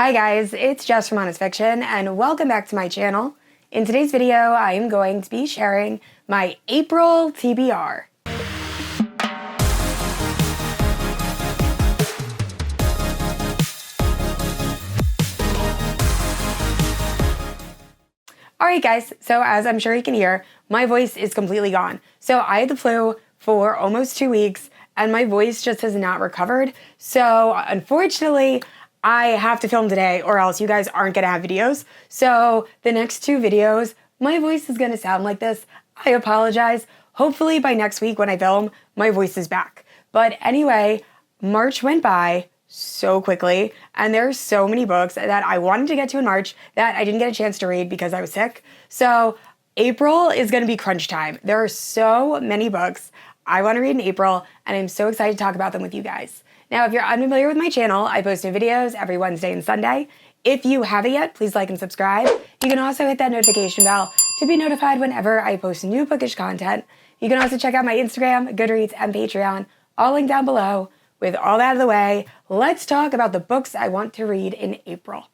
Hi guys, it's Jess from Honest Fiction, and welcome back to my channel. In today's video, I am going to be sharing my April TBR. Alright guys, so as I'm sure you can hear, my voice is completely gone. So I had the flu for almost 2 weeks, and my voice just has not recovered. So unfortunately, I have to film today or else you guys aren't going to have videos. So the next 2 videos, my voice is going to sound like this. I apologize. Hopefully by next week when I film, my voice is back. But anyway, March went by so quickly, and there's so many books that I wanted to get to in March that I didn't get a chance to read because I was sick. So April is going to be crunch time. There are so many books I want to read in April, and I'm so excited to talk about them with you guys. Now, if you're unfamiliar with my channel, I post new videos every Wednesday and Sunday. If you haven't yet, please like and subscribe. You can also hit that notification bell to be notified whenever I post new bookish content. You can also check out my Instagram, Goodreads, and Patreon, all linked down below. With all that out of the way, let's talk about the books I want to read in April.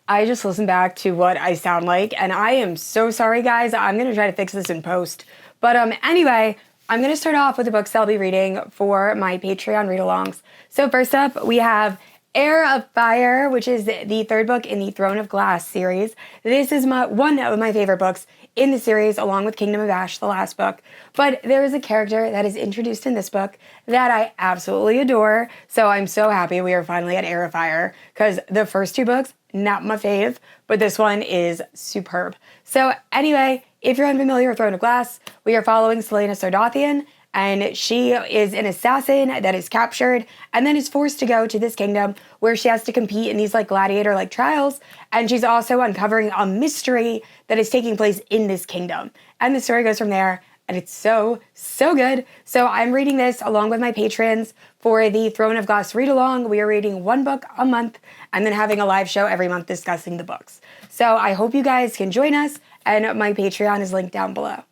I just listened back to what I sound like, and I am so sorry, guys. I'm going to try to fix this in post. But anyway, I'm going to start off with the books I'll be reading for my Patreon read-alongs. So first up, we have Heir of Fire, which is the third book in the Throne of Glass series. This is one of my favorite books in the series, along with Kingdom of Ash, the last book. But there is a character that is introduced in this book that I absolutely adore. So I'm so happy we are finally at Heir of Fire, because the first 2 books, not my fave, but this one is superb. So anyway, if you're unfamiliar with Throne of Glass, we are following Selena Sardathian, and she is an assassin that is captured and then is forced to go to this kingdom where she has to compete in these gladiator trials, and she's also uncovering a mystery that is taking place in this kingdom. And the story goes from there, and it's so good. So I'm reading this along with my patrons for the Throne of Glass read-along. We are reading 1 book a month and then having a live show every month discussing the books. So I hope you guys can join us, and my Patreon is linked down below.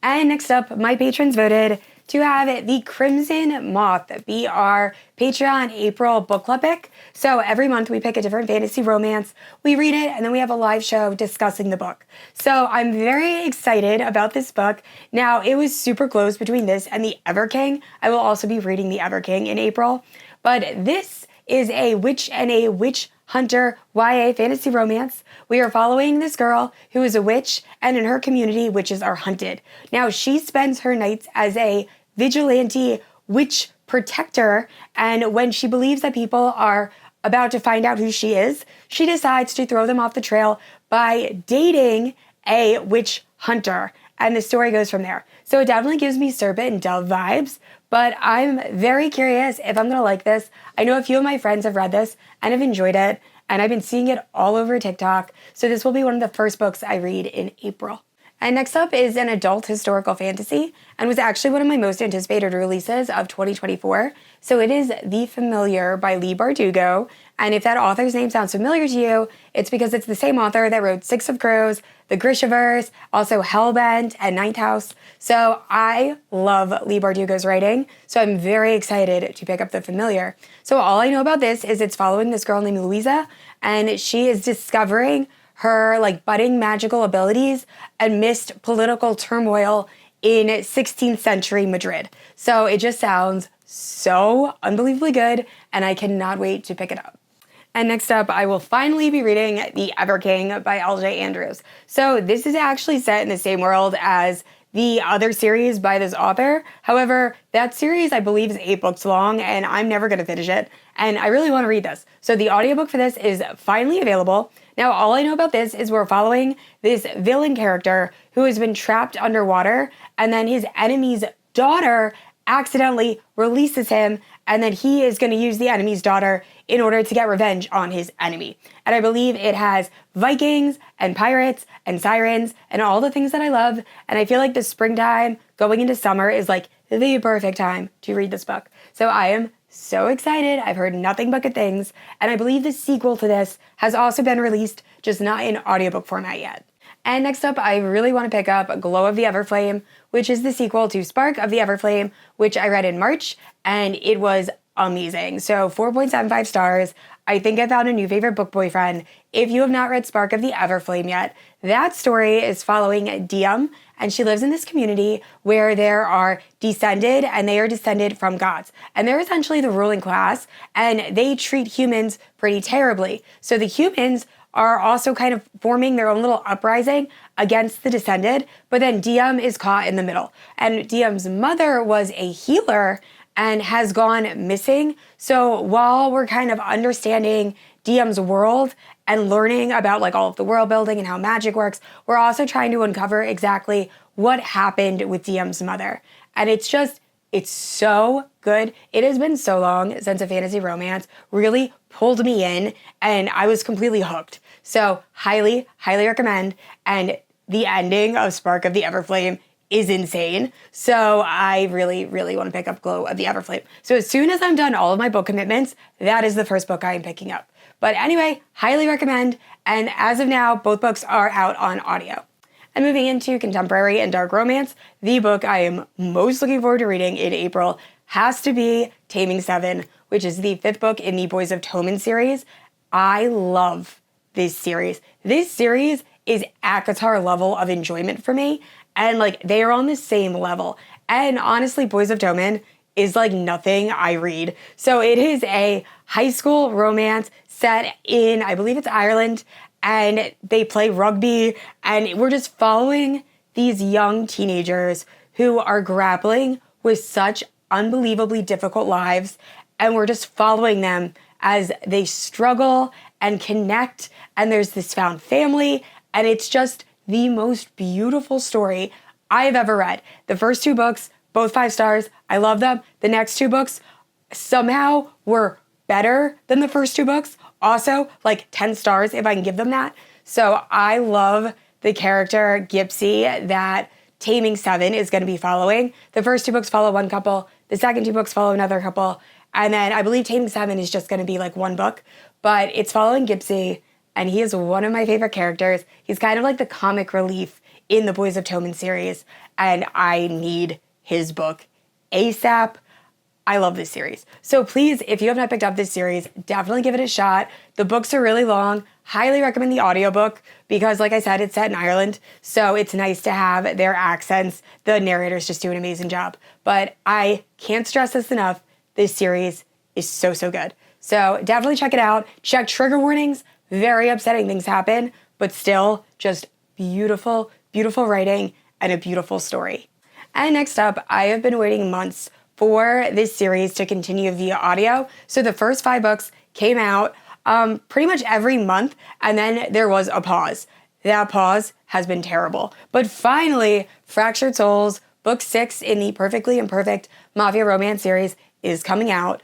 And next up, my patrons voted to have the Crimson Moth be our Patreon April book club pick. So every month we pick a different fantasy romance, we read it, and then we have a live show discussing the book. So I'm very excited about this book. Now, it was super close between this and the Everking. I will also be reading the Everking in April. But this is a witch and a witch hunter YA fantasy romance. We are following this girl who is a witch, and in her community, witches are hunted. Now, she spends her nights as a vigilante witch protector, and when she believes that people are about to find out who she is, she decides to throw them off the trail by dating a witch hunter, and the story goes from there. So it definitely gives me Serpent and Dove vibes, but I'm very curious if I'm going to like this. I know a few of my friends have read this and have enjoyed it, and I've been seeing it all over TikTok, so this will be one of the first books I read in April. And next up is an adult historical fantasy, and was actually one of my most anticipated releases of 2024. So it is The Familiar by Leigh Bardugo, and if that author's name sounds familiar to you, it's because it's the same author that wrote Six of Crows, The Grishaverse, also Hellbent, and Ninth House. So I love Leigh Bardugo's writing, so I'm very excited to pick up The Familiar. So all I know about this is it's following this girl named Louisa, and she is discovering her budding magical abilities amidst political turmoil in 16th century Madrid. So it just sounds so unbelievably good, and I cannot wait to pick it up. And next up, I will finally be reading The Everking by L.J. Andrews. So this is actually set in the same world as the other series by this author. However, that series I believe is 8 books long, and I'm never going to finish it, and I really want to read this. So the audiobook for this is finally available. Now, all I know about this is we're following this villain character who has been trapped underwater, and then his enemy's daughter accidentally releases him, and then he is going to use the enemy's daughter in order to get revenge on his enemy. And I believe it has Vikings and pirates and sirens and all the things that I love, and I feel like the springtime going into summer is the perfect time to read this book. So I am so excited. I've heard nothing but good things, and I believe the sequel to this has also been released, just not in audiobook format yet. And next up, I really want to pick up Glow of the Everflame, which is the sequel to Spark of the Everflame, which I read in March, and it was amazing. So 4.75 stars. I think I found a new favorite book boyfriend. If you have not read Spark of the Everflame yet, that story is following Diem, and she lives in this community where there are descended, and they are descended from gods. And they're essentially the ruling class, and they treat humans pretty terribly. So the humans are also kind of forming their own little uprising against the descended, but then Diem is caught in the middle. And Diem's mother was a healer and has gone missing. So while we're kind of understanding Diem's world and learning about like all of the world building and how magic works, we're also trying to uncover exactly what happened with Diem's mother. And it's so good. It has been so long since a fantasy romance really pulled me in, and I was completely hooked. So highly, highly recommend. And the ending of Spark of the Everflame is insane. So I really, really want to pick up Glow of the Everflame. So as soon as I'm done all of my book commitments, that is the first book I am picking up. But anyway, highly recommend. And as of now, both books are out on audio. And moving into contemporary and dark romance, the book I am most looking forward to reading in April has to be Taming 7, which is the 5th book in the Boys of Tommen series. I love this series. This series is ACOTAR level of enjoyment for me, and like they are on the same level. And honestly, Boys of Tommen is like nothing I read. So it is a high school romance set in, I believe it's Ireland, and they play rugby, and we're just following these young teenagers who are grappling with such unbelievably difficult lives, and we're just following them as they struggle and connect, and there's this found family, and it's just the most beautiful story I've ever read. The first 2 books, both 5 stars, I love them. The next 2 books somehow were better than the first 2 books. Also, like 10 stars if I can give them that. So I love the character Gypsy that Taming 7 is going to be following. The first 2 books follow one couple. The second 2 books follow another couple. And then I believe Taming 7 is just going to be like one book. But it's following Gypsy, and he is one of my favorite characters. He's kind of like the comic relief in the Boys of Tommen series. And I need his book ASAP. I love this series. So please, if you have not picked up this series, definitely give it a shot. The books are really long. Highly recommend the audiobook because, like I said, it's set in Ireland. So it's nice to have their accents. The narrators just do an amazing job. But I can't stress this enough. This series is so, so good. So definitely check it out. Check trigger warnings. Very upsetting things happen, but still just beautiful, beautiful writing and a beautiful story. And next up, I have been waiting months for this series to continue via audio. So the first 5 books came out pretty much every month, and then there was a pause. That pause has been terrible. But finally, Fractured Souls, book 6 in the Perfectly Imperfect Mafia Romance series is coming out.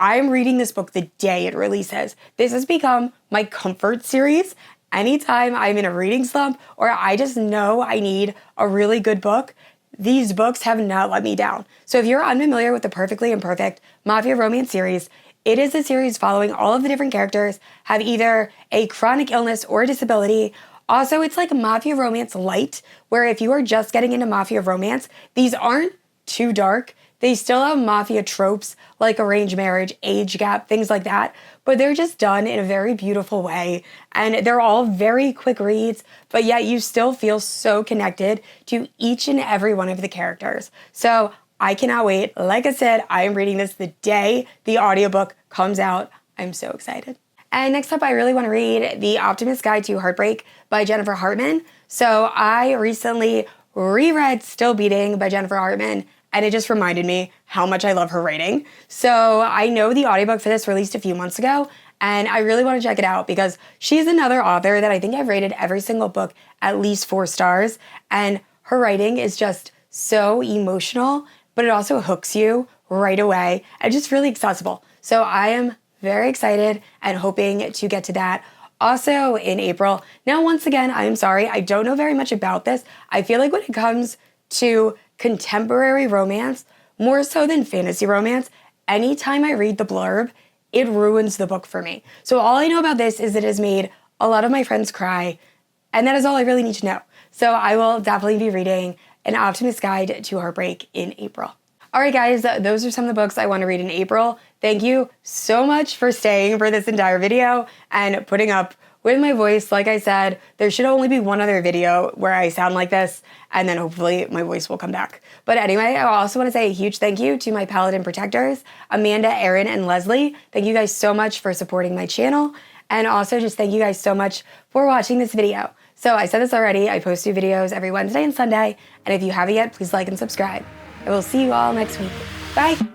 I'm reading this book the day it releases. This has become my comfort series. Anytime I'm in a reading slump or I just know I need a really good book, these books have not let me down. So if you're unfamiliar with the Perfectly Imperfect Mafia Romance series, it is a series following all of the different characters have either a chronic illness or a disability. Also, it's like Mafia Romance light, where if you are just getting into Mafia Romance, these aren't too dark. They still have mafia tropes like arranged marriage, age gap, things like that, but they're just done in a very beautiful way. And they're all very quick reads, but yet you still feel so connected to each and every one of the characters. So I cannot wait. Like I said, I am reading this the day the audiobook comes out. I'm so excited. And next up, I really want to read The Optimist Guide to Heartbreak by Jennifer Hartmann. So I recently reread Still Beating by Jennifer Hartmann, and it just reminded me how much I love her writing. So I know the audiobook for this released a few months ago, and I really want to check it out because she's another author that I think I've rated every single book at least 4 stars, and her writing is just so emotional, but it also hooks you right away and just really accessible. So I am very excited and hoping to get to that also in April. Now, once again, I am sorry, I don't know very much about this. I feel like when it comes to contemporary romance, more so than fantasy romance, anytime I read the blurb, it ruins the book for me. So all I know about this is it has made a lot of my friends cry, and that is all I really need to know. So I will definitely be reading An Optimist Guide to Heartbreak in April. All right, guys, those are some of the books I want to read in April. thank you so much for staying for this entire video and putting up with my voice. Like I said, there should only be one other video where I sound like this, and then hopefully my voice will come back. But anyway, I also want to say a huge thank you to my Paladin protectors, Amanda, Erin, and Leslie. Thank you guys so much for supporting my channel. And also just thank you guys so much for watching this video. So I said this already, I post new videos every Wednesday and Sunday. And if you haven't yet, please like and subscribe. I will see you all next week. Bye.